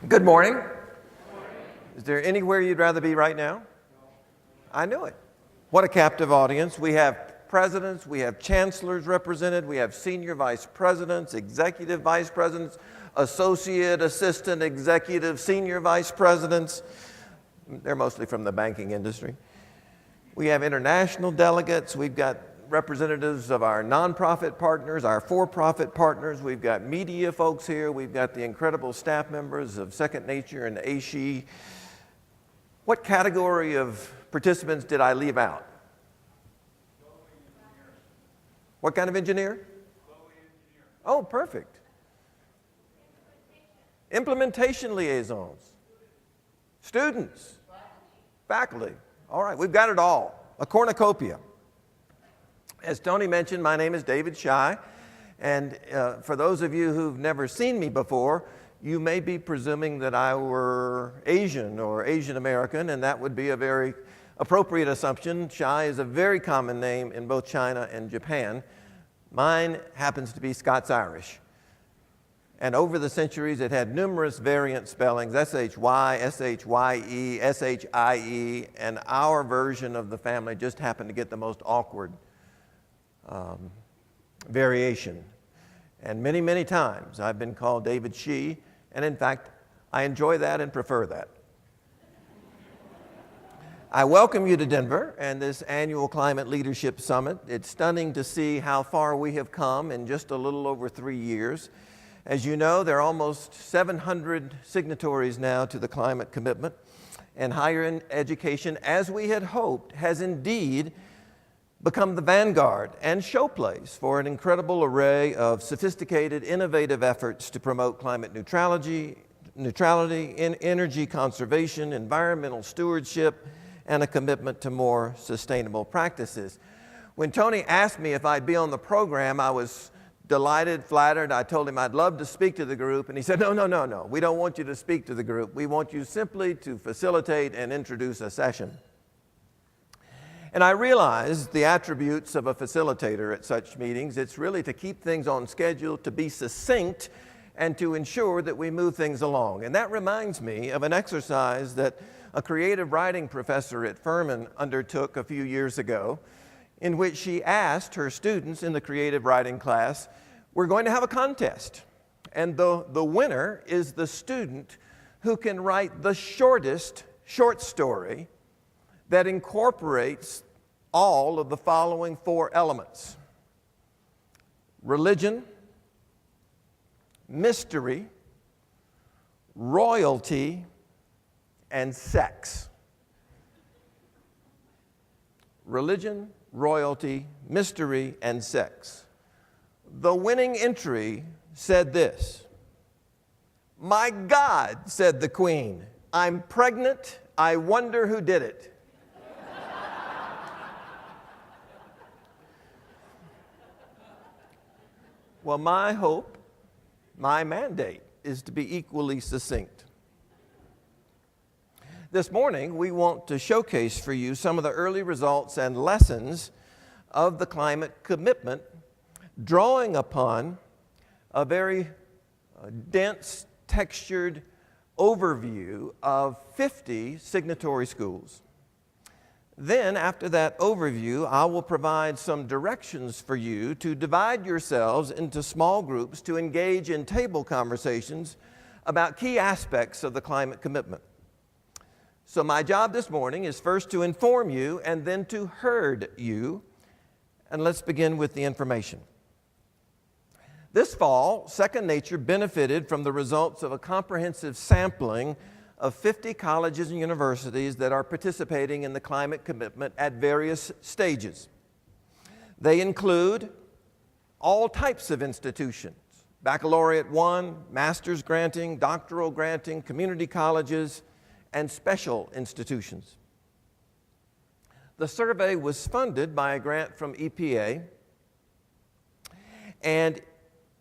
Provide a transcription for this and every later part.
Good morning. Is there anywhere you'd rather be right now? I knew it. What a captive audience. We have presidents, we have chancellors represented, we have senior vice presidents, executive vice presidents, associate, assistant, executive, senior vice presidents. They're mostly from the banking industry. We have international delegates. We've got representatives of our nonprofit partners, our for-profit partners. We've got media folks here. We've got the incredible staff members of Second Nature and ACUPCC. What category of participants did I leave out? What kind of engineer? Oh, perfect. Implementation liaisons. Students. Faculty. All right, we've got it all. A cornucopia. As Tony mentioned, my name is David Shy, and for those of you who've never seen me before, you may be presuming that I were Asian or Asian American, and that would be a very appropriate assumption. Shy is a very common name in both China and Japan. Mine happens to be Scots-Irish. And over the centuries, it had numerous variant spellings, S-H-Y, S-H-Y-E, S-H-I-E, and our version of the family just happened to get the most awkward variation. And many, many times I've been called David She, and in fact, I enjoy that and prefer that. I welcome you to Denver and this annual Climate Leadership Summit. It's stunning to see how far we have come in just a little over 3 years. As you know, there are almost 700 signatories now to the climate commitment, and higher education, as we had hoped, has indeed become the vanguard and showplace for an incredible array of sophisticated, innovative efforts to promote climate neutrality, in energy conservation, environmental stewardship, and a commitment to more sustainable practices. When Tony asked me if I'd be on the program, I was delighted, flattered. I told him I'd love to speak to the group, and he said, no, we don't want you to speak to the group. We want you simply to facilitate and introduce a session. And I realized the attributes of a facilitator at such meetings. It's really to keep things on schedule, to be succinct, and to ensure that we move things along. And that reminds me of an exercise that a creative writing professor at Furman undertook a few years ago, in which she asked her students in the creative writing class, we're going to have a contest. And the winner is the student who can write the shortest short story that incorporates all of the following 4 elements: religion, mystery, royalty, and sex. Religion, royalty, mystery, and sex. The winning entry said this: "My God," said the Queen, "I'm pregnant. I wonder who did it." Well, my hope, my mandate, is to be equally succinct. This morning, we want to showcase for you some of the early results and lessons of the climate commitment, drawing upon a very dense, textured overview of 50 signatory schools. Then, after that overview, I will provide some directions for you to divide yourselves into small groups to engage in table conversations about key aspects of the climate commitment. So my job this morning is first to inform you and then to herd you. And let's begin with the information. This fall, Second Nature benefited from the results of a comprehensive sampling of 50 colleges and universities that are participating in the climate commitment at various stages. They include all types of institutions: baccalaureate 1, master's granting, doctoral granting, community colleges, and special institutions. The survey was funded by a grant from EPA, and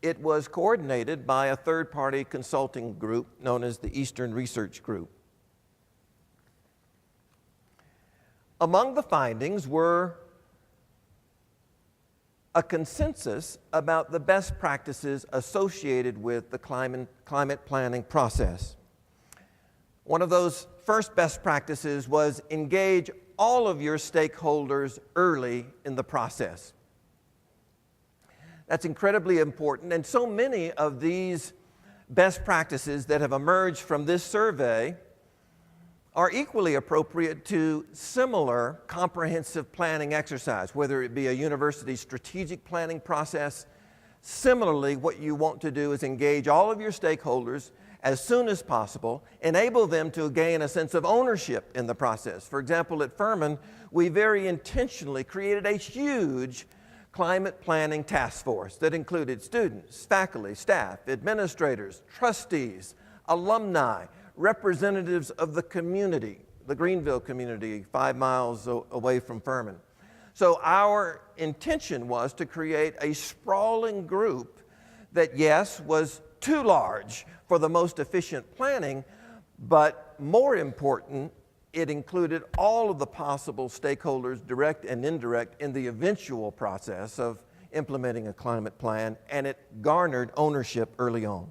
it was coordinated by a third-party consulting group known as the Eastern Research Group. Among the findings were a consensus about the best practices associated with the climate planning process. One of those first best practices was engage all of your stakeholders early in the process. That's incredibly important, and so many of these best practices that have emerged from this survey are equally appropriate to similar comprehensive planning exercise, whether it be a university strategic planning process. Similarly, what you want to do is engage all of your stakeholders as soon as possible, enable them to gain a sense of ownership in the process. For example, at Furman, we very intentionally created a huge climate planning task force that included students, faculty, staff, administrators, trustees, alumni, representatives of the community, the Greenville community, 5 miles away from Furman. So our intention was to create a sprawling group that, yes, was too large for the most efficient planning, but more important, it included all of the possible stakeholders, direct and indirect, in the eventual process of implementing a climate plan, and it garnered ownership early on.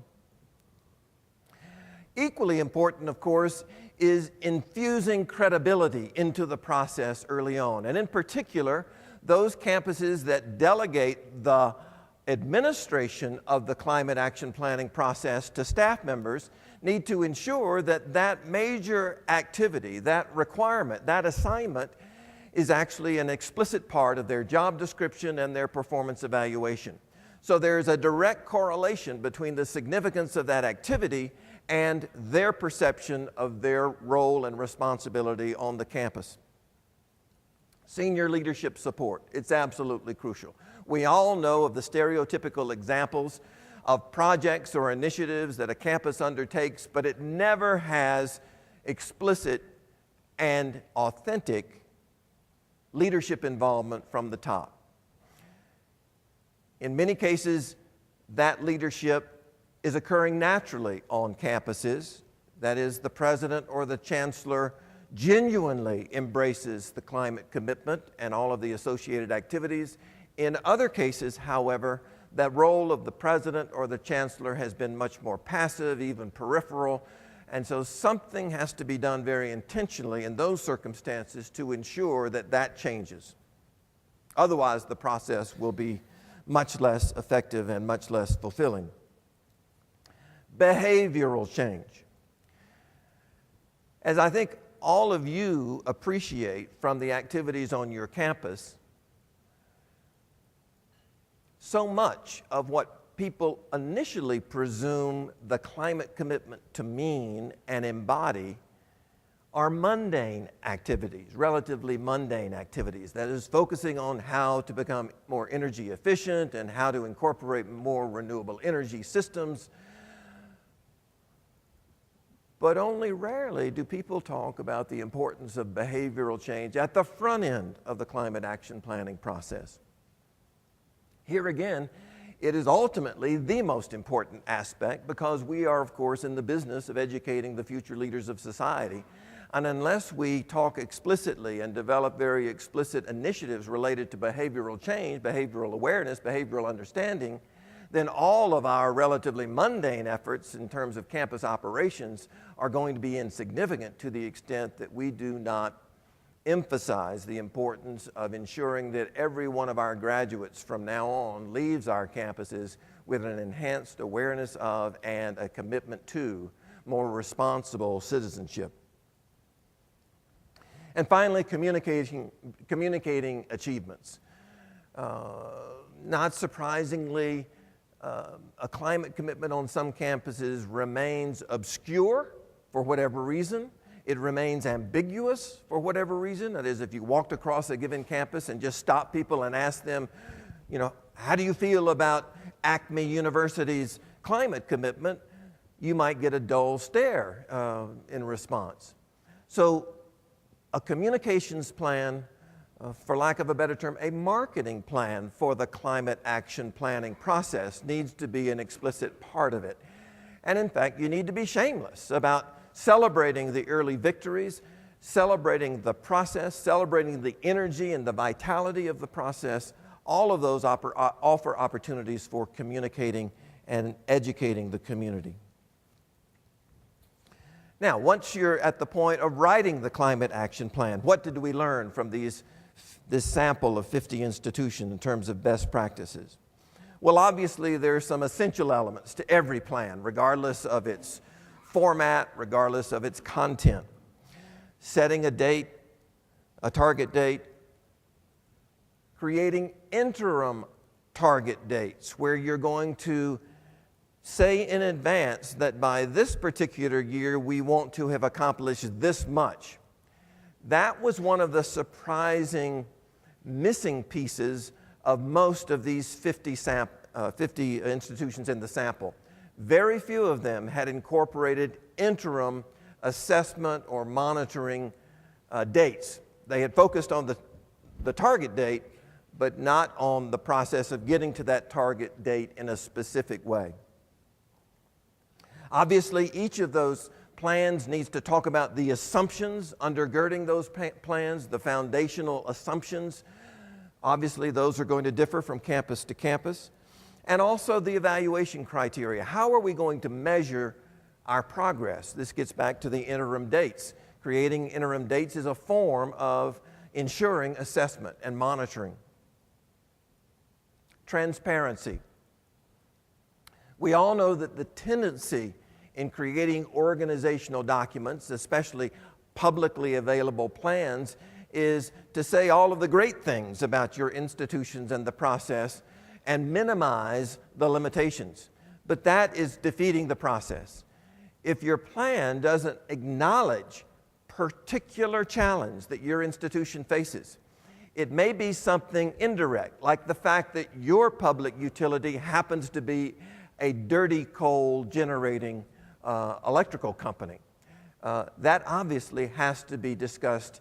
Equally important, of course, is infusing credibility into the process early on, and in particular, those campuses that delegate the administration of the climate action planning process to staff members need to ensure that that major activity, that requirement, that assignment is actually an explicit part of their job description and their performance evaluation. So there's a direct correlation between the significance of that activity and their perception of their role and responsibility on the campus. Senior leadership support, it's absolutely crucial. We all know of the stereotypical examples of projects or initiatives that a campus undertakes, but it never has explicit and authentic leadership involvement from the top. In many cases, that leadership is occurring naturally on campuses. That is, the president or the chancellor genuinely embraces the climate commitment and all of the associated activities. In other cases, however, that role of the president or the chancellor has been much more passive, even peripheral, and so something has to be done very intentionally in those circumstances to ensure that that changes. Otherwise, the process will be much less effective and much less fulfilling. Behavioral change. As I think all of you appreciate from the activities on your campus, so much of what people initially presume the climate commitment to mean and embody are mundane activities, relatively mundane activities. That is, focusing on how to become more energy efficient and how to incorporate more renewable energy systems. But only rarely do people talk about the importance of behavioral change at the front end of the climate action planning process. Here again, it is ultimately the most important aspect because we are, of course, in the business of educating the future leaders of society. And unless we talk explicitly and develop very explicit initiatives related to behavioral change, behavioral awareness, behavioral understanding, then all of our relatively mundane efforts in terms of campus operations are going to be insignificant to the extent that we do not emphasize the importance of ensuring that every one of our graduates from now on leaves our campuses with an enhanced awareness of and a commitment to more responsible citizenship. And finally, communicating achievements. Not surprisingly, a climate commitment on some campuses remains obscure for whatever reason. It remains ambiguous for whatever reason. That is, if you walked across a given campus and just stopped people and asked them, how do you feel about Acme University's climate commitment, you might get a dull stare in response. So a communications plan, for lack of a better term, a marketing plan for the climate action planning process needs to be an explicit part of it. And in fact, you need to be shameless about celebrating the early victories, celebrating the process, celebrating the energy and the vitality of the process. All of those offer opportunities for communicating and educating the community. Now, once you're at the point of writing the climate action plan, what did we learn from this sample of 50 institutions in terms of best practices? Well, obviously, there are some essential elements to every plan, regardless of its format, regardless of its content. Setting a date, a target date, creating interim target dates where you're going to say in advance that by this particular year we want to have accomplished this much. That was one of the surprising missing pieces of most of these 50 institutions in the sample. Very few of them had incorporated interim assessment or monitoring dates. They had focused on the target date, but not on the process of getting to that target date in a specific way. Obviously, each of those plans needs to talk about the assumptions undergirding those plans, the foundational assumptions. Obviously, those are going to differ from campus to campus. And also the evaluation criteria. How are we going to measure our progress? This gets back to the interim dates. Creating interim dates is a form of ensuring assessment and monitoring. Transparency. We all know that the tendency in creating organizational documents, especially publicly available plans, is to say all of the great things about your institutions and the process and minimize the limitations. But that is defeating the process. If your plan doesn't acknowledge particular challenge that your institution faces, it may be something indirect, like the fact that your public utility happens to be a dirty coal generating electrical company. That obviously has to be discussed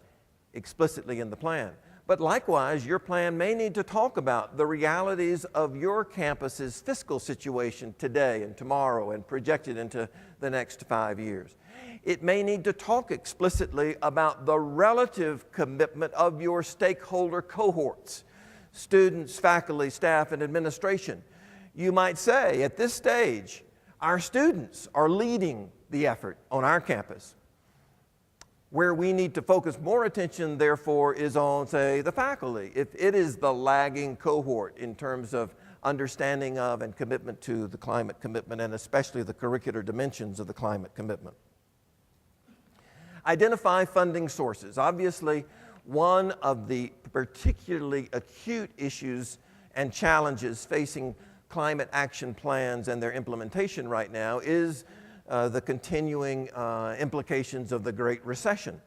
explicitly in the plan. But likewise, your plan may need to talk about the realities of your campus's fiscal situation today and tomorrow and projected into the next 5 years. It may need to talk explicitly about the relative commitment of your stakeholder cohorts, students, faculty, staff, and administration. You might say, at this stage, our students are leading the effort on our campus. Where we need to focus more attention, therefore, is on, say, the faculty, if it is the lagging cohort in terms of understanding of and commitment to the climate commitment, and especially the curricular dimensions of the climate commitment. Identify funding sources. Obviously, one of the particularly acute issues and challenges facing climate action plans and their implementation right now is the continuing implications of the Great Recession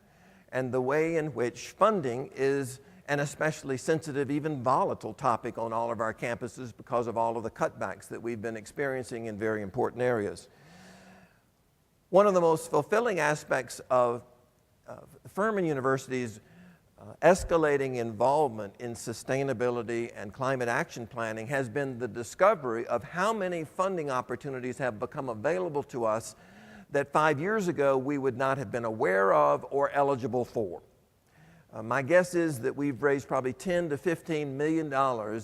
and the way in which funding is an especially sensitive, even volatile topic on all of our campuses because of all of the cutbacks that we've been experiencing in very important areas. One of the most fulfilling aspects of Furman University's escalating involvement in sustainability and climate action planning has been the discovery of how many funding opportunities have become available to us that 5 years ago we would not have been aware of or eligible for. My guess is that we've raised probably $10 to $15 million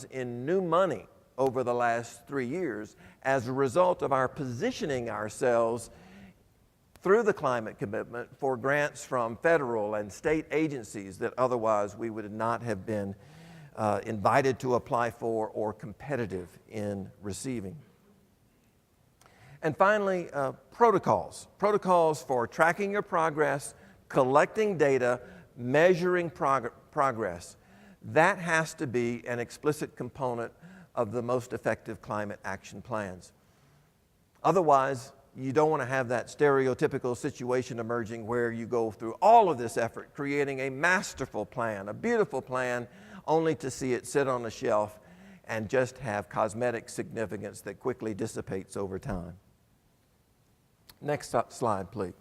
in new money over the last 3 years as a result of our positioning ourselves through the climate commitment for grants from federal and state agencies that otherwise we would not have been invited to apply for or competitive in receiving. And finally, protocols. Protocols for tracking your progress, collecting data, measuring progress. That has to be an explicit component of the most effective climate action plans. Otherwise, you don't want to have that stereotypical situation emerging where you go through all of this effort, creating a masterful plan, a beautiful plan, only to see it sit on a shelf and just have cosmetic significance that quickly dissipates over time. Next slide, please.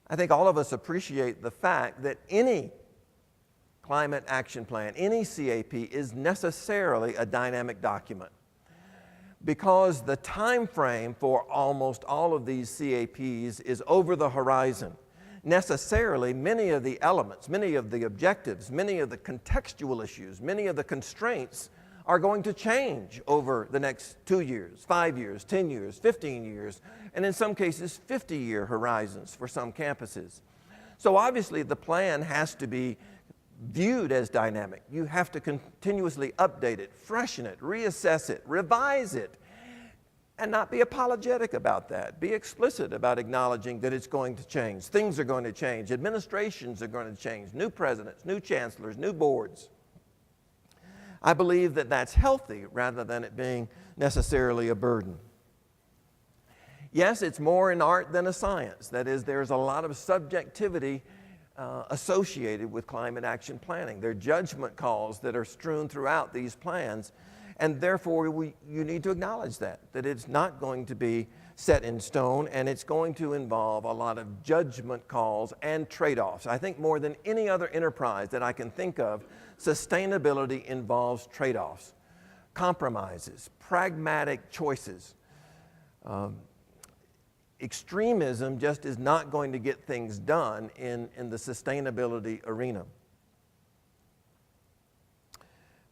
I think all of us appreciate the fact that any climate action plan, any CAP, is necessarily a dynamic document, because the time frame for almost all of these CAPs is over the horizon. Necessarily, many of the elements, many of the objectives, many of the contextual issues, many of the constraints are going to change over the next 2 years, 5 years, 10 years, 15 years, and in some cases 50-year horizons for some campuses. So obviously the plan has to be viewed as dynamic. You have to continuously update it, freshen it, reassess it, revise it, and not be apologetic about that. Be explicit about acknowledging that it's going to change. Things are going to change. Administrations are going to change. New presidents, new chancellors, new boards. I believe that that's healthy rather than it being necessarily a burden. Yes, it's more an art than a science. That is, there's a lot of subjectivity associated with climate action planning. There are judgment calls that are strewn throughout these plans, and therefore you need to acknowledge that it's not going to be set in stone, and it's going to involve a lot of judgment calls and trade-offs. I think more than any other enterprise that I can think of, sustainability involves trade-offs, compromises, pragmatic choices. Extremism just is not going to get things done in the sustainability arena.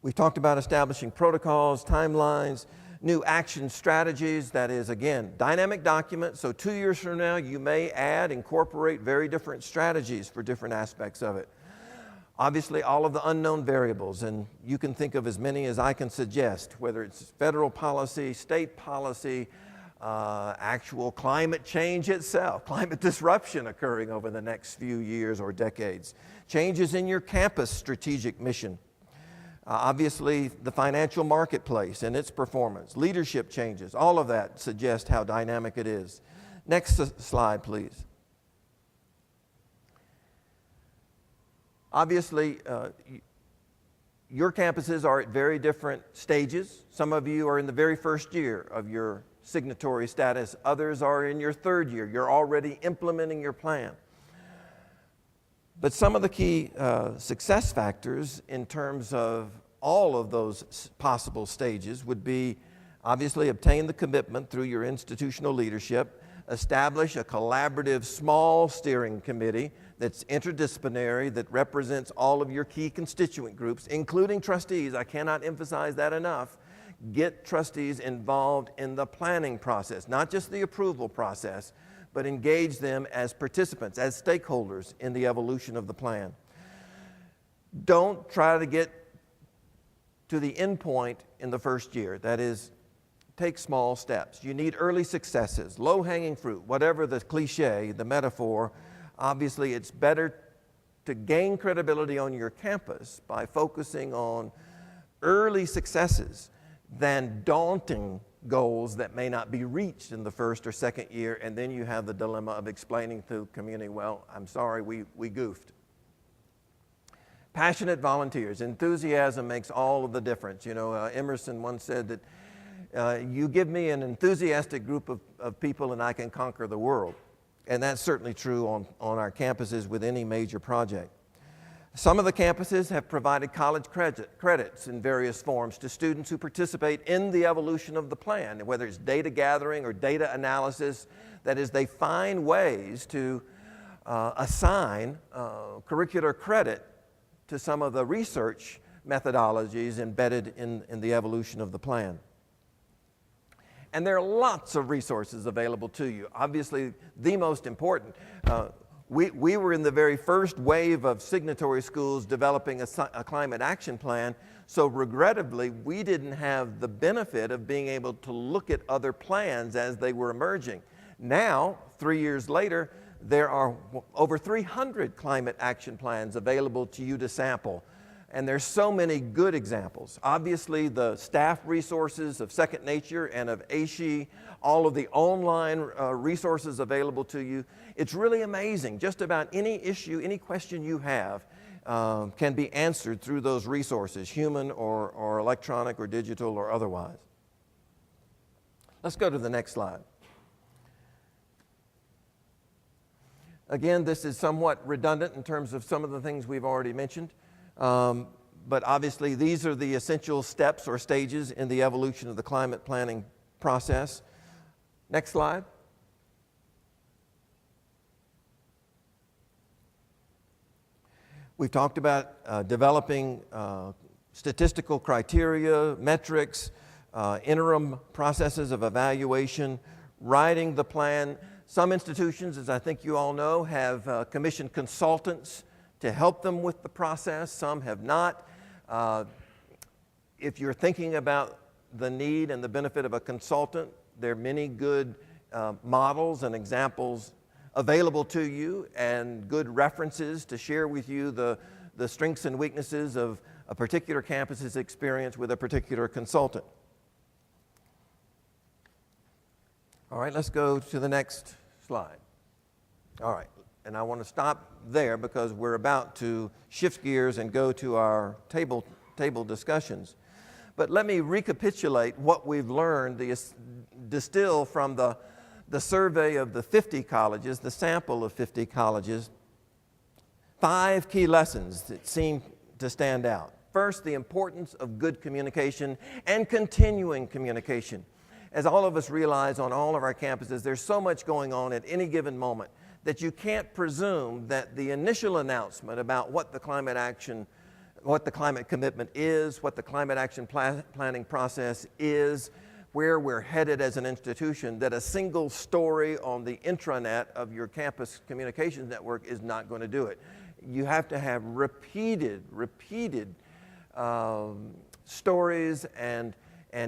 We've talked about establishing protocols, timelines, new action strategies. That is, again, dynamic documents. So 2 years from now, you may incorporate very different strategies for different aspects of it. Obviously, all of the unknown variables, and you can think of as many as I can suggest, whether it's federal policy, state policy, actual climate change itself, climate disruption occurring over the next few years or decades, changes in your campus strategic mission, obviously the financial marketplace and its performance, leadership changes, all of that suggests how dynamic it is. Next slide, please. Obviously, your campuses are at very different stages. Some of you are in the very first year of your signatory status. Others are in your third year. You're already implementing your plan. But some of the key success factors in terms of all of those possible stages would be, obviously, obtain the commitment through your institutional leadership, establish a collaborative small steering committee that's interdisciplinary, that represents all of your key constituent groups, including trustees. I cannot emphasize that enough. Get trustees involved in the planning process, not just the approval process, but engage them as participants, as stakeholders in the evolution of the plan. Don't try to get to the end point in the first year. That is, take small steps. You need early successes, low-hanging fruit, whatever the cliche, the metaphor. Obviously, it's better to gain credibility on your campus by focusing on early successes than daunting goals that may not be reached in the first or second year, and then you have the dilemma of explaining to the community, well, I'm sorry, we goofed. Passionate volunteers. Enthusiasm makes all of the difference. You know, Emerson once said that you give me an enthusiastic group of people and I can conquer the world. And that's certainly true on our campuses with any major project. Some of the campuses have provided college credits in various forms to students who participate in the evolution of the plan, whether it's data gathering or data analysis. That is, they find ways to assign curricular credit to some of the research methodologies embedded in the evolution of the plan. And there are lots of resources available to you. Obviously, the most important, we were in the very first wave of signatory schools developing a climate action plan, so regrettably, we didn't have the benefit of being able to look at other plans as they were emerging. Now, 3 years later, there are over 300 climate action plans available to you to sample. And there's so many good examples. Obviously, the staff resources of Second Nature and of ACUPCC, all of the online resources available to you. It's really amazing. Just about any issue, any question you have can be answered through those resources, human or electronic or digital or otherwise. Let's go to the next slide. Again, this is somewhat redundant in terms of some of the things we've already mentioned. But obviously, these are the essential steps or stages in the evolution of the climate planning process. Next slide. We've talked about developing statistical criteria, metrics, interim processes of evaluation, writing the plan. Some institutions, as I think you all know, have commissioned consultants to help them with the process. Some have not. If you're thinking about the need and the benefit of a consultant, there are many good models and examples available to you and good references to share with you the strengths and weaknesses of a particular campus's experience with a particular consultant. All right, let's go to the next slide. All right, and I want to stop there because we're about to shift gears and go to our table discussions. But let me recapitulate what we've learned, distill from the survey of the 50 colleges, the sample of 50 colleges, 5 key lessons that seem to stand out. First, the importance of good communication and continuing communication. As all of us realize on all of our campuses, there's so much going on at any given moment that you can't presume that the initial announcement about what the climate commitment is, what the climate action planning process is, where we're headed as an institution, that a single story on the intranet of your campus communications network is not going to do it. You have to have repeated stories and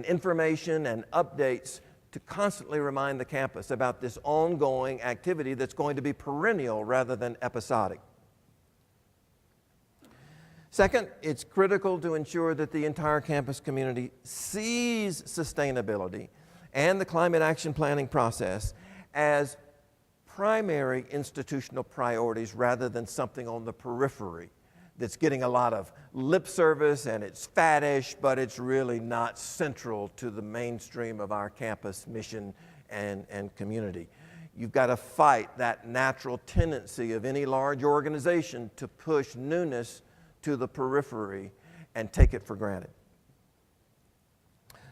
information and updates to constantly remind the campus about this ongoing activity that's going to be perennial rather than episodic. Second, it's critical to ensure that the entire campus community sees sustainability and the climate action planning process as primary institutional priorities rather than something on the periphery that's getting a lot of lip service and it's faddish, but it's really not central to the mainstream of our campus mission and community. You've got to fight that natural tendency of any large organization to push newness to the periphery and take it for granted.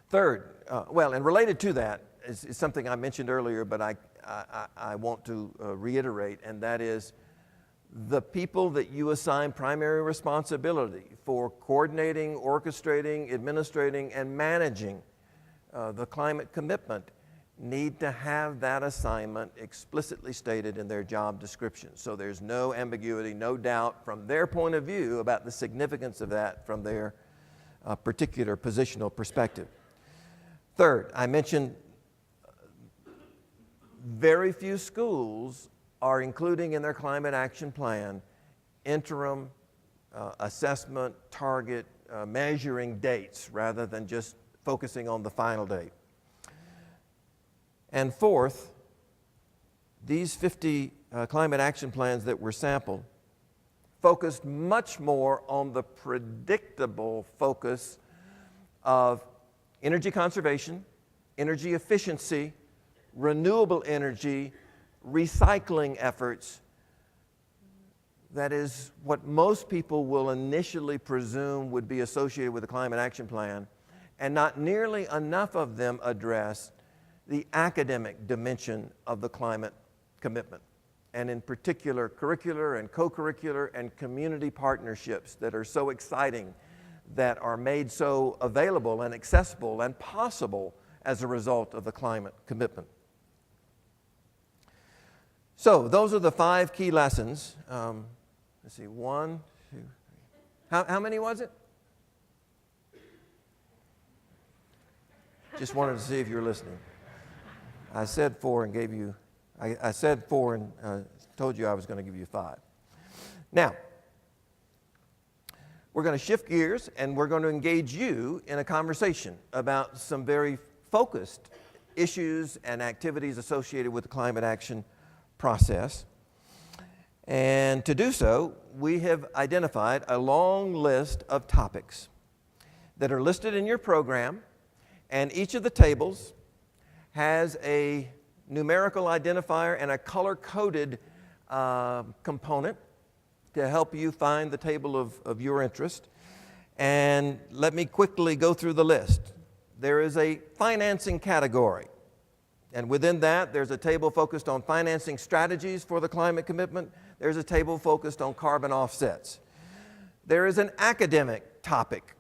Third, and related to that is something I mentioned earlier, but I want to reiterate, and that is the people that you assign primary responsibility for coordinating, orchestrating, administrating, and managing the climate commitment need to have that assignment explicitly stated in their job description. So there's no ambiguity, no doubt from their point of view about the significance of that from their particular positional perspective. Third, I mentioned very few schools are including in their climate action plan interim assessment, target, measuring dates rather than just focusing on the final date. And fourth, these 50 climate action plans that were sampled focused much more on the predictable focus of energy conservation, energy efficiency, renewable energy, recycling efforts. That is what most people will initially presume would be associated with the climate action plan, and not nearly enough of them address the academic dimension of the climate commitment, and in particular curricular and co-curricular and community partnerships that are so exciting, that are made so available and accessible and possible as a result of the climate commitment. So those are the 5 key lessons. Let's see, 1, 2, 3. How many was it? Just wanted to see if you were listening. I said 4 and gave you, I said 4 and told you I was going to give you 5. Now, we're going to shift gears and we're going to engage you in a conversation about some very focused issues and activities associated with the climate action process. And to do so, we have identified a long list of topics that are listed in your program, and each of the tables has a numerical identifier and a color-coded component to help you find the table of your interest. And let me quickly go through the list. There is a financing category, and within that there's a table focused on financing strategies for the climate commitment. There's a table focused on carbon offsets. There is an academic topic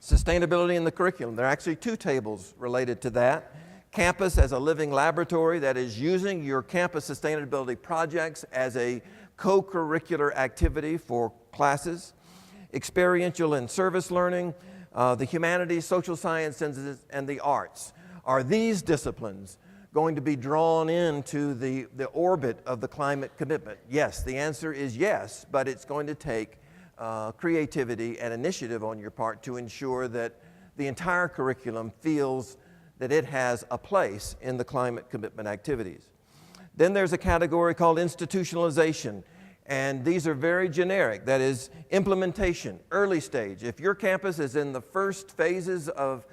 Sustainability in the curriculum. There are actually two tables related to that. Campus as a living laboratory that is using your campus sustainability projects as a co-curricular activity for classes. Experiential and service learning, the humanities, social sciences, and the arts. Are these disciplines going to be drawn into the orbit of the climate commitment? Yes, the answer is yes, but it's going to take creativity and initiative on your part to ensure that the entire curriculum feels that it has a place in the climate commitment activities. Then there's a category called institutionalization, and these are very generic. That is implementation, early stage. If your campus is in the first phases of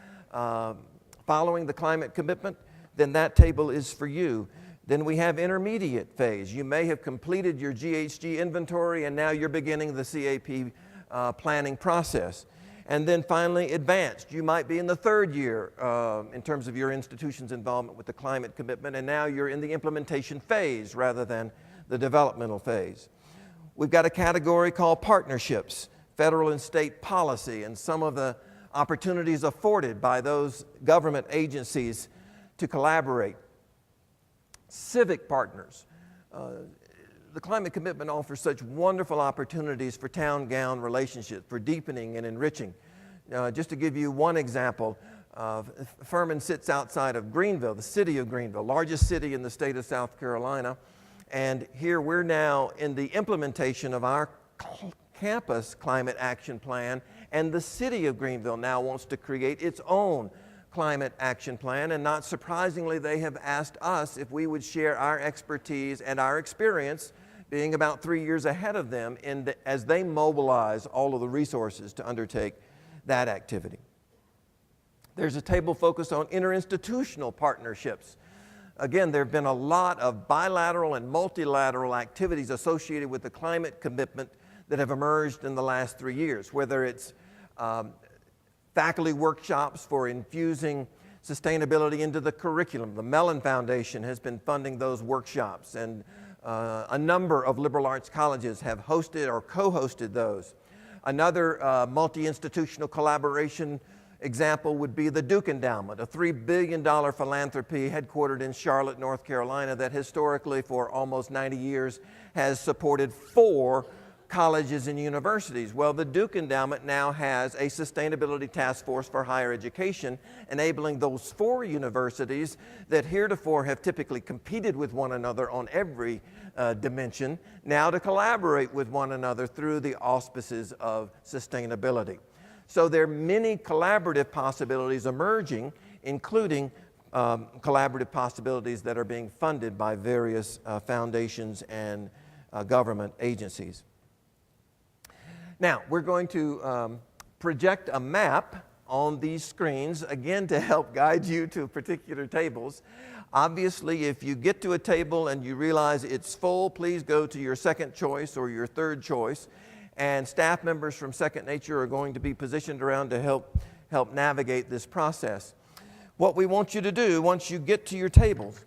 following the climate commitment, then that table is for you. Then we have intermediate phase. You may have completed your GHG inventory and now you're beginning the CAP planning process. And then finally, advanced. You might be in the third year in terms of your institution's involvement with the climate commitment, and now you're in the implementation phase rather than the developmental phase. We've got a category called partnerships, federal and state policy, and some of the opportunities afforded by those government agencies to collaborate. Civic partners. The climate commitment offers such wonderful opportunities for town-gown relationships, for deepening and enriching. Just to give you one example, Furman sits outside of Greenville, the city of Greenville, largest city in the state of South Carolina. And here we're now in the implementation of our campus climate action plan, and the city of Greenville now wants to create its own climate action plan, and not surprisingly, they have asked us if we would share our expertise and our experience, being about 3 years ahead of them as they mobilize all of the resources to undertake that activity. There's a table focused on interinstitutional partnerships. Again, there have been a lot of bilateral and multilateral activities associated with the climate commitment that have emerged in the last 3 years, whether it's faculty workshops for infusing sustainability into the curriculum. The Mellon Foundation has been funding those workshops, and a number of liberal arts colleges have hosted or co-hosted those. Another multi-institutional collaboration example would be the Duke Endowment, a $3 billion philanthropy headquartered in Charlotte, North Carolina, that historically for almost 90 years has supported 4 colleges and universities. Well, the Duke Endowment now has a sustainability task force for higher education, enabling those 4 universities that heretofore have typically competed with one another on every dimension, now to collaborate with one another through the auspices of sustainability. So there are many collaborative possibilities emerging, including collaborative possibilities that are being funded by various foundations and government agencies. Now, we're going to project a map on these screens, again, to help guide you to particular tables. Obviously, if you get to a table and you realize it's full, please go to your second choice or your third choice. And staff members from Second Nature are going to be positioned around to help navigate this process. What we want you to do once you get to your tables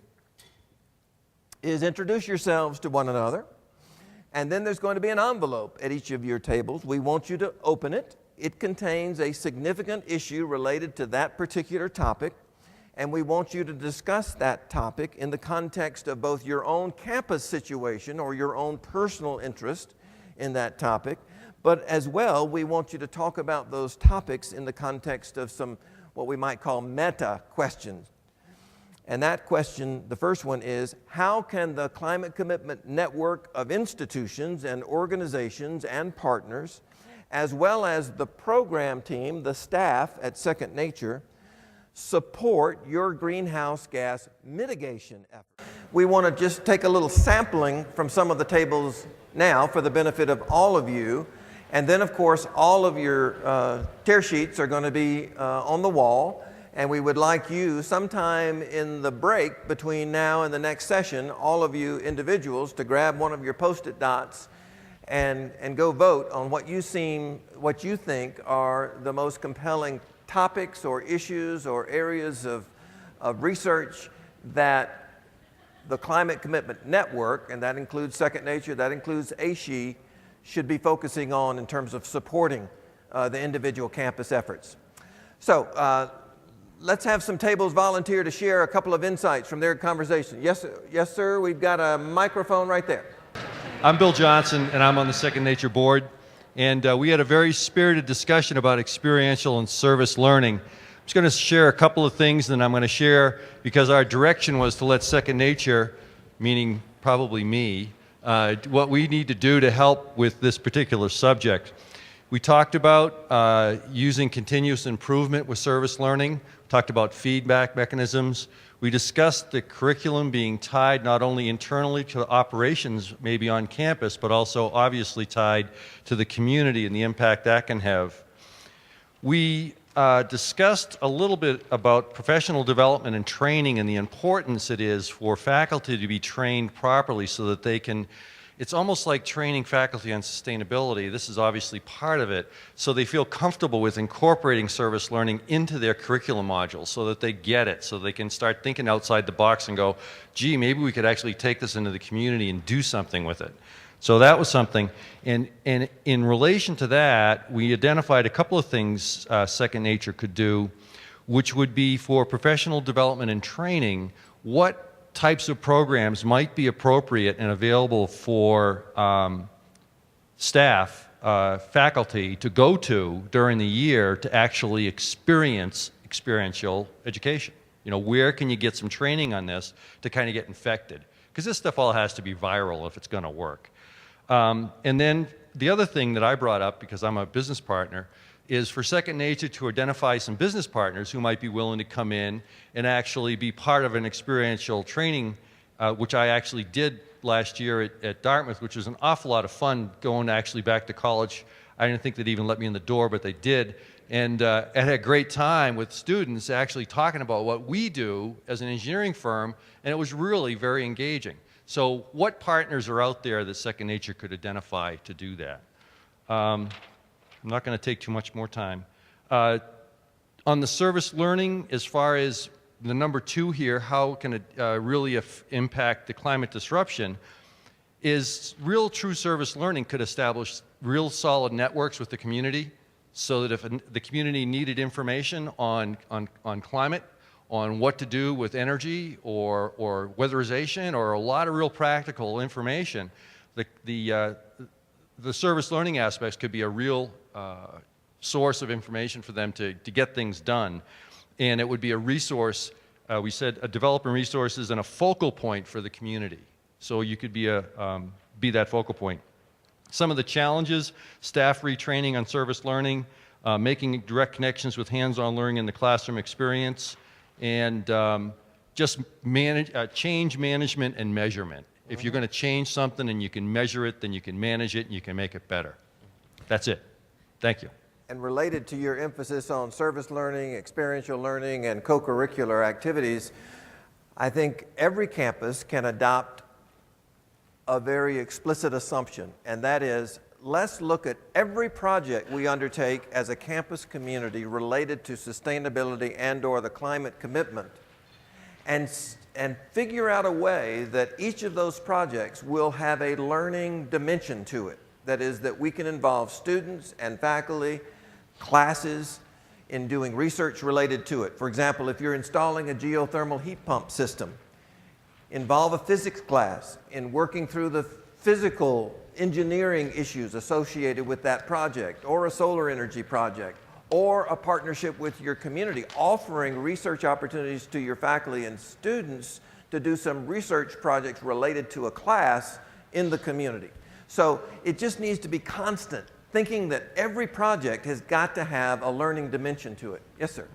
is introduce yourselves to one another. And then there's going to be an envelope at each of your tables. We want you to open it. It contains a significant issue related to that particular topic, and we want you to discuss that topic in the context of both your own campus situation or your own personal interest in that topic, but as well, we want you to talk about those topics in the context of some what we might call meta questions. And that question, the first one is, how can the climate commitment network of institutions and organizations and partners, as well as the program team, the staff at Second Nature, support your greenhouse gas mitigation efforts? We want to just take a little sampling from some of the tables now for the benefit of all of you. And then, of course, all of your tear sheets are going to be on the wall. And we would like you, sometime in the break between now and the next session, all of you individuals, to grab one of your Post-it dots and go vote on what you think are the most compelling topics or issues or areas of research that the Climate Commitment Network, and that includes Second Nature, that includes ACUPCC, should be focusing on in terms of supporting the individual campus efforts. So let's have some tables volunteer to share a couple of insights from their conversation. Yes, sir. We've got a microphone right there. I'm Bill Johnson, and I'm on the Second Nature Board. And we had a very spirited discussion about experiential and service learning. I'm just going to share a couple of things, and I'm going to share, because our direction was to let Second Nature, meaning probably me, what we need to do to help with this particular subject. We talked about using continuous improvement with service learning. We talked about feedback mechanisms. We discussed the curriculum being tied not only internally to operations maybe on campus, but also obviously tied to the community and the impact that can have. We discussed a little bit about professional development and training and the importance it is for faculty to be trained properly so that they can, it's almost like training faculty on sustainability. This is obviously part of it, so they feel comfortable with incorporating service learning into their curriculum modules so that they get it, so they can start thinking outside the box and go, gee, maybe we could actually take this into the community and do something with it. So that was something. And in relation to that, we identified a couple of things Second Nature could do, which would be for professional development and training, what types of programs might be appropriate and available for staff, faculty to go to during the year to actually experience experiential education. You know, where can you get some training on this to kind of get infected? Because this stuff all has to be viral if it's going to work. And then the other thing that I brought up, because I'm a business partner, is for Second Nature to identify some business partners who might be willing to come in and actually be part of an experiential training, which I actually did last year at Dartmouth, which was an awful lot of fun going actually back to college. I didn't think they'd even let me in the door, but they did. And I had a great time with students actually talking about what we do as an engineering firm, and it was really very engaging. So what partners are out there that Second Nature could identify to do that? I'm not going to take too much more time. On the service learning, as far as the number 2 here, how can it really impact the climate disruption, is real true service learning could establish real solid networks with the community so that if the community needed information on climate, on what to do with energy or weatherization or a lot of real practical information, the service learning aspects could be a real source of information for them to get things done. And it would be a resource, we said, developing resources and a focal point for the community. So you could be that focal point. Some of the challenges, staff retraining on service learning, making direct connections with hands-on learning in the classroom experience, and just change management and measurement. If you're going to change something and you can measure it, then you can manage it and you can make it better. That's it. Thank you. And related to your emphasis on service learning, experiential learning, and co-curricular activities, I think every campus can adopt a very explicit assumption, and that is, let's look at every project we undertake as a campus community related to sustainability and/or the climate commitment, and figure out a way that each of those projects will have a learning dimension to it. That is, that we can involve students and faculty, classes, in doing research related to it. For example, if you're installing a geothermal heat pump system, involve a physics class in working through the physical engineering issues associated with that project, or a solar energy project, or a partnership with your community, offering research opportunities to your faculty and students to do some research projects related to a class in the community. So it just needs to be constant, thinking that every project has got to have a learning dimension to it. Yes, sir.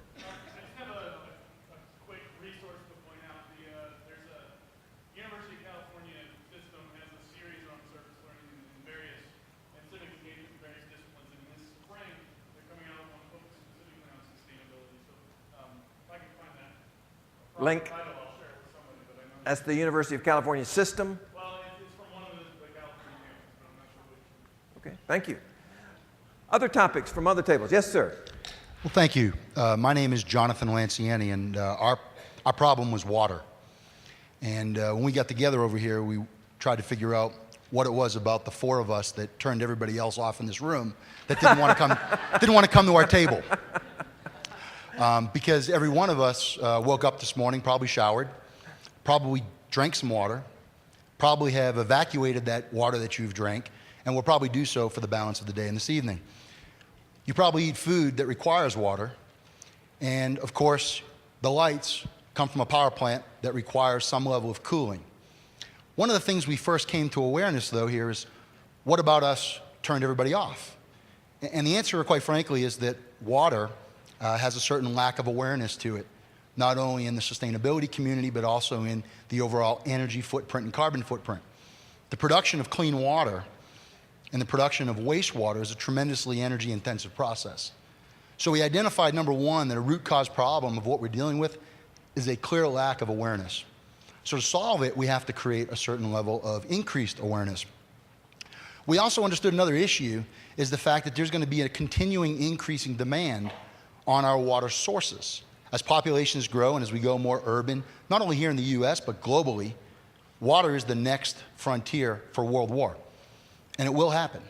Link. That's the University of California system. Well, it's from one of the California campuses, but I'm not sure which. Okay, thank you. Other topics from other tables. Yes, sir. Well, thank you. My name is Jonathan Lanciani, and our problem was water. And when we got together over here, we tried to figure out what it was about the 4 of us that turned everybody else off in this room that didn't want to come to our table. Because every one of us woke up this morning, probably showered, probably drank some water, probably have evacuated that water that you've drank, and will probably do so for the balance of the day and this evening. You probably eat food that requires water, and of course, the lights come from a power plant that requires some level of cooling. One of the things we first came to awareness, though, here is, what about us turned everybody off? And the answer, quite frankly, is that water has a certain lack of awareness to it, not only in the sustainability community, but also in the overall energy footprint and carbon footprint. The production of clean water and the production of wastewater is a tremendously energy-intensive process. So we identified, number one, that a root cause problem of what we're dealing with is a clear lack of awareness. So to solve it, we have to create a certain level of increased awareness. We also understood another issue is the fact that there's going to be a continuing increasing demand on our water sources. As populations grow and as we go more urban, not only here in the US, but globally, water is the next frontier for world war. And it will happen.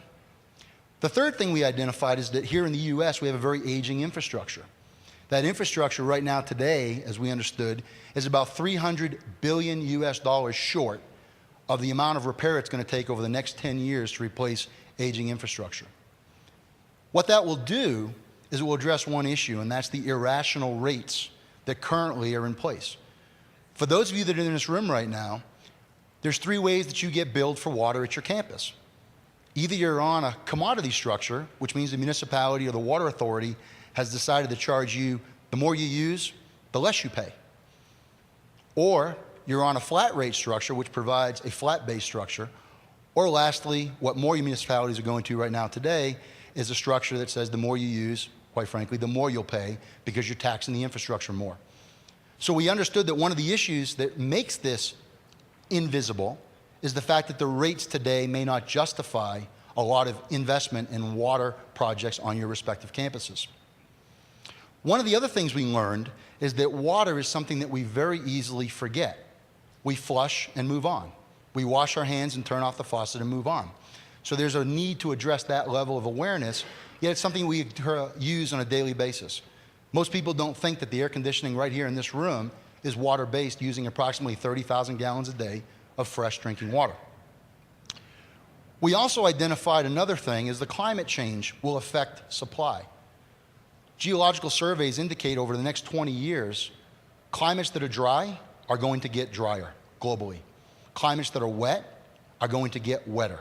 The third thing we identified is that here in the US, we have a very aging infrastructure. That infrastructure right now today, as we understood, is about $300 billion US short of the amount of repair it's going to take over the next 10 years to replace aging infrastructure. What that will do is it will address one issue, and that's the irrational rates that currently are in place. For those of you that are in this room right now, there's three ways that you get billed for water at your campus. Either you're on a commodity structure, which means the municipality or the water authority has decided to charge you, the more you use, the less you pay. Or you're on a flat rate structure, which provides a flat base structure. Or lastly, what more municipalities are going to right now today is a structure that says the more you use, quite frankly, the more you'll pay because you're taxing the infrastructure more. So we understood that one of the issues that makes this invisible is the fact that the rates today may not justify a lot of investment in water projects on your respective campuses. One of the other things we learned is that water is something that we very easily forget. We flush and move on. We wash our hands and turn off the faucet and move on. So there's a need to address that level of awareness, yet it's something we use on a daily basis. Most people don't think that the air conditioning right here in this room is water-based, using approximately 30,000 gallons a day of fresh drinking water. We also identified another thing is the climate change will affect supply. Geological surveys indicate over the next 20 years, climates that are dry are going to get drier globally. Climates that are wet are going to get wetter.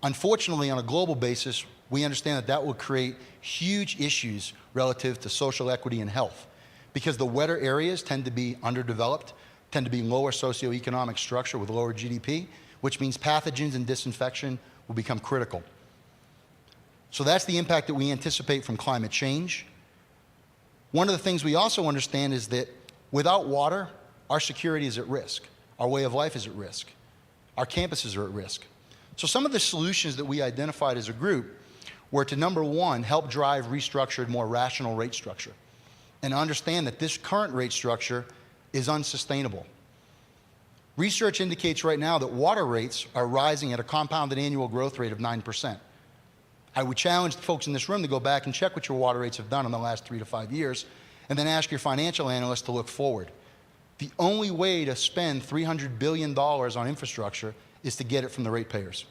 Unfortunately, on a global basis, we understand that that will create huge issues relative to social equity and health, because the wetter areas tend to be underdeveloped, tend to be lower socioeconomic structure with lower GDP, which means pathogens and disinfection will become critical. So that's the impact that we anticipate from climate change. One of the things we also understand is that without water, our security is at risk. Our way of life is at risk. Our campuses are at risk. So some of the solutions that we identified as a group were to, number one, help drive restructured, more rational rate structure, and understand that this current rate structure is unsustainable. Research indicates right now that water rates are rising at a compounded annual growth rate of 9%. I would challenge the folks in this room to go back and check what your water rates have done in the last 3 to 5 years, and then ask your financial analyst to look forward. The only way to spend $300 billion on infrastructure is to get it from the ratepayers.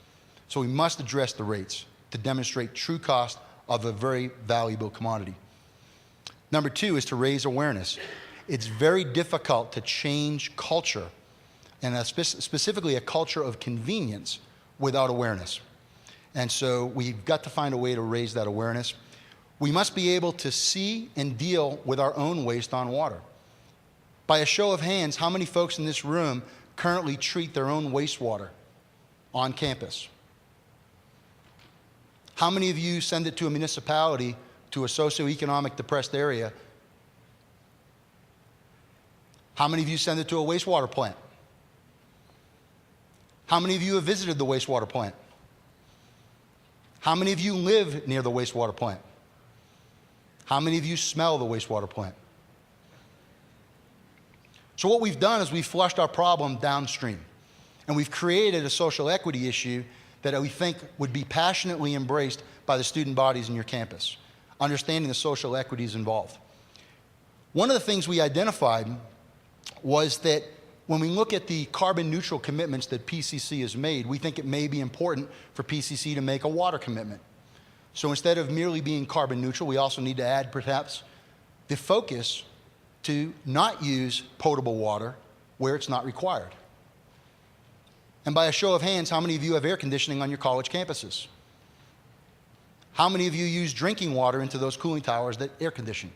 So we must address the rates to demonstrate true cost of a very valuable commodity. Number two is to raise awareness. It's very difficult to change culture, and specifically a culture of convenience, without awareness. And so we've got to find a way to raise that awareness. We must be able to see and deal with our own waste on water. By a show of hands, how many folks in this room currently treat their own wastewater on campus? How many of you send it to a municipality, to a socioeconomic depressed area? How many of you send it to a wastewater plant? How many of you have visited the wastewater plant? How many of you live near the wastewater plant? How many of you smell the wastewater plant? So what we've done is we've flushed our problem downstream, and we've created a social equity issue that we think would be passionately embraced by the student bodies in your campus, understanding the social equities involved. One of the things we identified was that when we look at the carbon neutral commitments that PCC has made, we think it may be important for PCC to make a water commitment. So instead of merely being carbon neutral, we also need to add perhaps the focus to not use potable water where it's not required. And by a show of hands, how many of you have air conditioning on your college campuses? How many of you use drinking water into those cooling towers that air condition?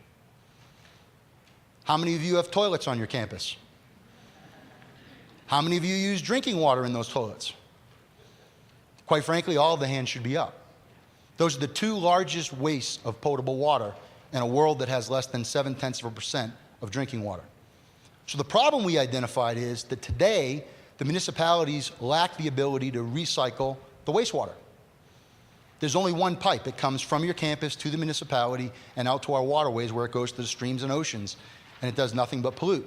How many of you have toilets on your campus? How many of you use drinking water in those toilets? Quite frankly, all of the hands should be up. Those are the two largest wastes of potable water in a world that has less than 0.7% of drinking water. So the problem we identified is that today, the municipalities lack the ability to recycle the wastewater. There's only one pipe. It comes from your campus to the municipality and out to our waterways where it goes to the streams and oceans, and it does nothing but pollute.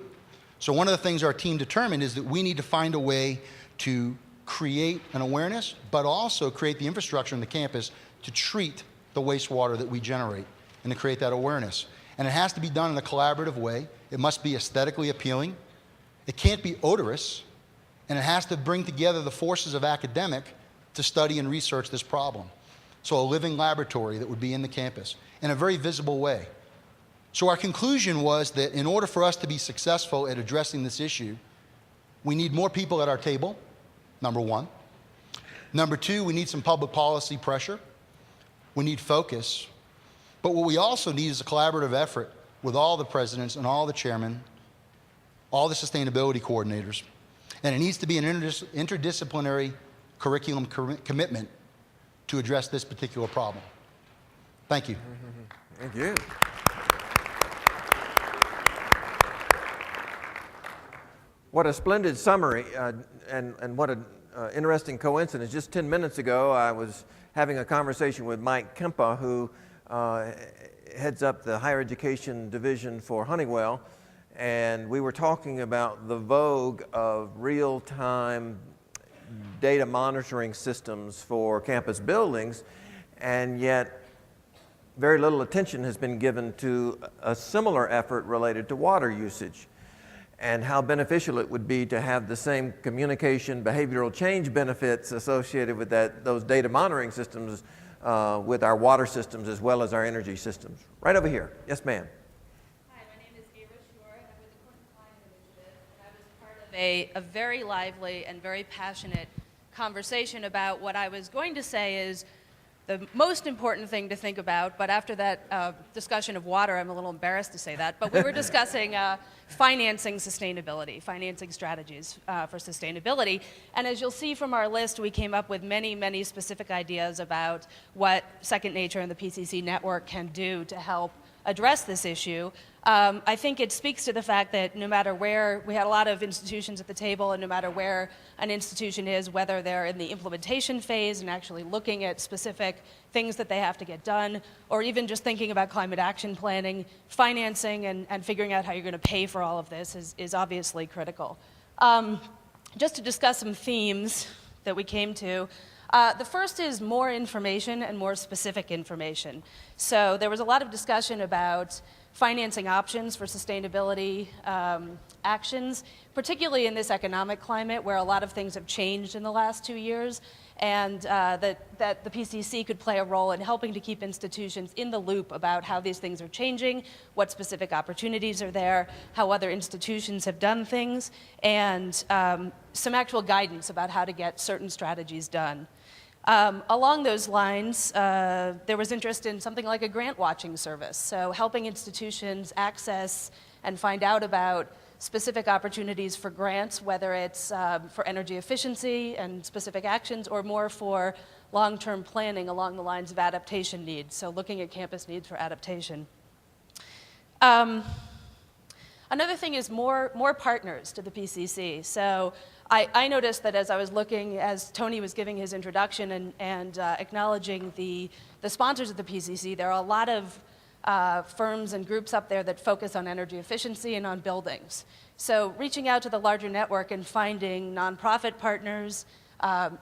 So one of the things our team determined is that we need to find a way to create an awareness, but also create the infrastructure in the campus to treat the wastewater that we generate and to create that awareness. And it has to be done in a collaborative way. It must be aesthetically appealing. It can't be odorous. And it has to bring together the forces of academic to study and research this problem. So a living laboratory that would be in the campus in a very visible way. So our conclusion was that in order for us to be successful at addressing this issue, we need more people at our table, number one. Number two, we need some public policy pressure. We need focus. But what we also need is a collaborative effort with all the presidents and all the chairmen, all the sustainability coordinators. And it needs to be an interdisciplinary curriculum commitment to address this particular problem. Thank you. Thank you. What a splendid summary, and what an interesting coincidence. Just 10 minutes ago, I was having a conversation with Mike Kempa, who heads up the higher education division for Honeywell, and we were talking about the vogue of real-time data monitoring systems for campus buildings, and yet very little attention has been given to a similar effort related to water usage, and how beneficial it would be to have the same communication, behavioral change benefits associated with those data monitoring systems with our water systems as well as our energy systems. Right over here. Yes, ma'am. Hi, my name is Ava Shore. I'm with the Clinton Climate Initiative, and I was part of a very lively and very passionate conversation about what I was going to say is the most important thing to think about, but after that discussion of water, I'm a little embarrassed to say that, but we were discussing financing sustainability, financing strategies for sustainability. And as you'll see from our list, we came up with many, many specific ideas about what Second Nature and the PCC network can do to help address this issue. I think it speaks to the fact that no matter where, we had a lot of institutions at the table, and no matter where an institution is, whether they're in the implementation phase and actually looking at specific things that they have to get done, or even just thinking about climate action planning, financing and figuring out how you're going to pay for all of this is obviously critical. Just to discuss some themes that we came to, the first is more information and more specific information. So there was a lot of discussion about financing options for sustainability actions, particularly in this economic climate where a lot of things have changed in the last 2 years, and that the PCC could play a role in helping to keep institutions in the loop about how these things are changing, what specific opportunities are there, how other institutions have done things, and some actual guidance about how to get certain strategies done. Along those lines, there was interest in something like a grant watching service, so helping institutions access and find out about specific opportunities for grants, whether it's for energy efficiency and specific actions, or more for long-term planning along the lines of adaptation needs, so looking at campus needs for adaptation. Another thing is more partners to the PCC. So I noticed that as I was looking, as Tony was giving his introduction and acknowledging the sponsors of the PCC, there are a lot of firms and groups up there that focus on energy efficiency and on buildings. So reaching out to the larger network and finding nonprofit partners,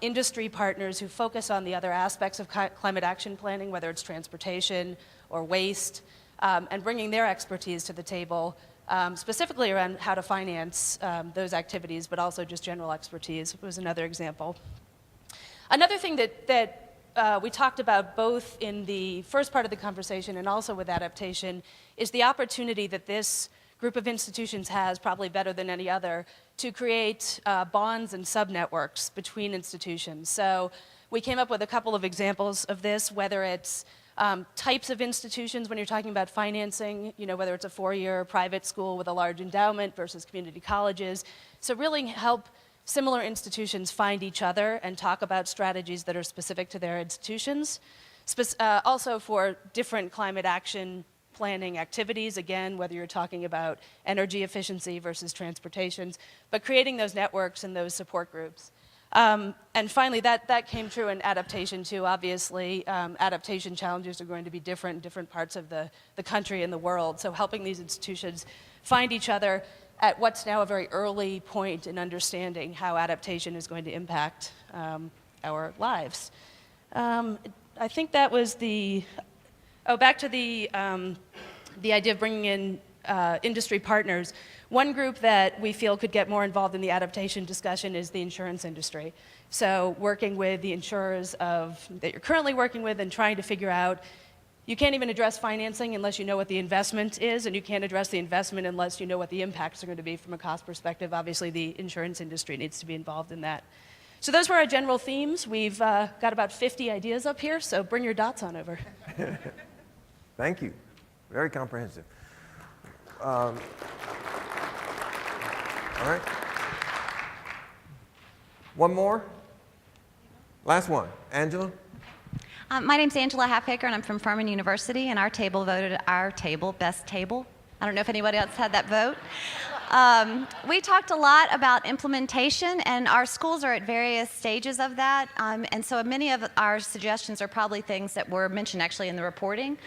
industry partners who focus on the other aspects of climate action planning, whether it's transportation or waste, and bringing their expertise to the table, specifically around how to finance those activities, but also just general expertise was another example. Another thing that we talked about both in the first part of the conversation and also with adaptation is the opportunity that this group of institutions has, probably better than any other, to create bonds and subnetworks between institutions. So we came up with a couple of examples of this, whether it's types of institutions when you're talking about financing, whether it's a four-year private school with a large endowment versus community colleges. So really help similar institutions find each other and talk about strategies that are specific to their institutions. Also for different climate action planning activities, again, whether you're talking about energy efficiency versus transportation, but creating those networks and those support groups. And finally, that came true in adaptation too. Obviously, adaptation challenges are going to be different in different parts of the country and the world. So helping these institutions find each other at what's now a very early point in understanding how adaptation is going to impact our lives. I think that was back to the idea of bringing in industry partners. One group that we feel could get more involved in the adaptation discussion is the insurance industry. So working with the insurers that you're currently working with and trying to figure out, you can't even address financing unless you know what the investment is, and you can't address the investment unless you know what the impacts are going to be from a cost perspective. Obviously, the insurance industry needs to be involved in that. So those were our general themes. We've got about 50 ideas up here, so bring your dots on over. Thank you. Very comprehensive. All right. One more? Last one. Angela? My name's Angela Halfacre, and I'm from Furman University, and our table voted our table best table. I don't know if anybody else had that vote. We talked a lot about implementation, and our schools are at various stages of that, and so many of our suggestions are probably things that were mentioned actually in the reporting.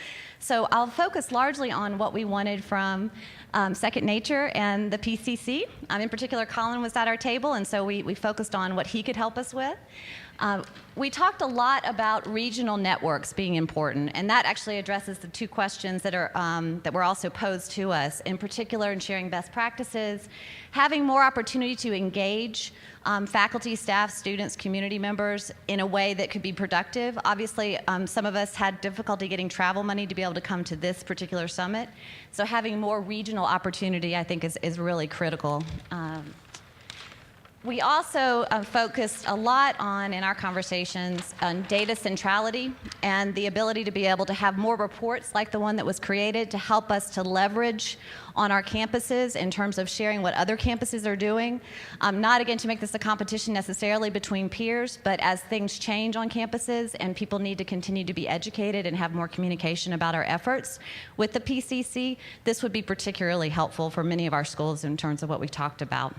So I'll focus largely on what we wanted from Second Nature and the PCC. In particular, Colin was at our table, and so we focused on what he could help us with. We talked a lot about regional networks being important, and that actually addresses the two questions that were also posed to us, in particular in sharing best practices, having more opportunity to engage faculty, staff, students, community members in a way that could be productive. Obviously, some of us had difficulty getting travel money to be able to come to this particular summit, so having more regional opportunity, I think, is really critical. We also focused a lot on, in our conversations, on data centrality and the ability to be able to have more reports like the one that was created to help us to leverage on our campuses in terms of sharing what other campuses are doing. Not, again, to make this a competition necessarily between peers, but as things change on campuses and people need to continue to be educated and have more communication about our efforts with the PCC, this would be particularly helpful for many of our schools in terms of what we talked about.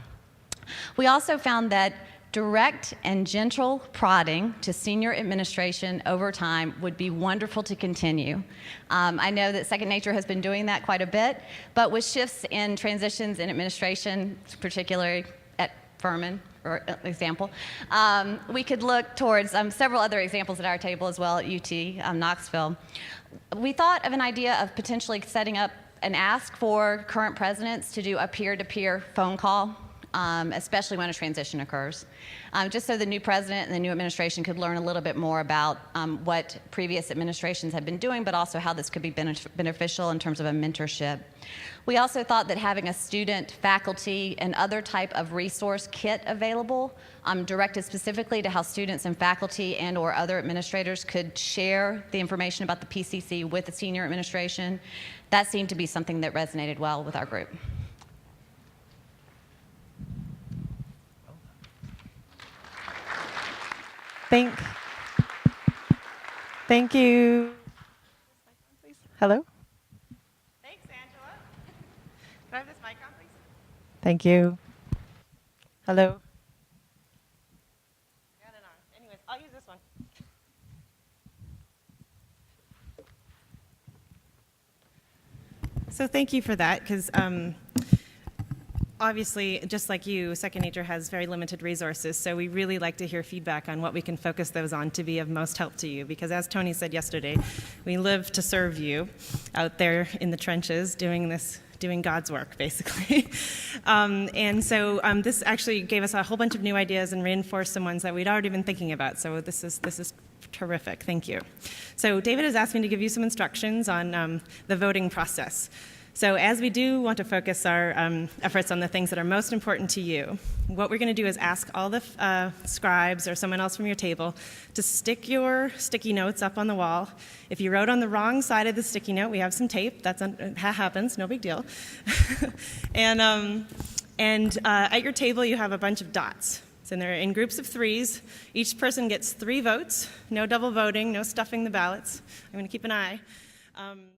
We also found that direct and gentle prodding to senior administration over time would be wonderful to continue. I know that Second Nature has been doing that quite a bit, but with shifts in transitions in administration, particularly at Furman, for example, we could look towards several other examples at our table as well at UT, Knoxville. We thought of an idea of potentially setting up an ask for current presidents to do a peer-to-peer phone call, especially when a transition occurs, just so the new president and the new administration could learn a little bit more about what previous administrations have been doing, but also how this could be beneficial in terms of a mentorship. We also thought that having a student, faculty, and other type of resource kit available, directed specifically to how students and faculty and or other administrators could share the information about the PCC with the senior administration, that seemed to be something that resonated well with our group. Thank you. Hello? Thanks, Angela. Can I have this mic on, please? Thank you. Hello? Got it on. Anyways, I'll use this one. So thank you for that, because Obviously, just like you, Second Nature has very limited resources, so we really like to hear feedback on what we can focus those on to be of most help to you, because as Tony said yesterday, we live to serve you out there in the trenches doing God's work, basically. And so this actually gave us a whole bunch of new ideas and reinforced some ones that we'd already been thinking about, so this is terrific. Thank you. So David has asked me to give you some instructions on the voting process. So as we do want to focus our efforts on the things that are most important to you, what we're going to do is ask all the scribes or someone else from your table to stick your sticky notes up on the wall. If you wrote on the wrong side of the sticky note, we have some tape. That happens, no big deal. and at your table, you have a bunch of dots. So they're in groups of 3s. Each person gets 3 votes. No double voting, no stuffing the ballots. I'm going to keep an eye.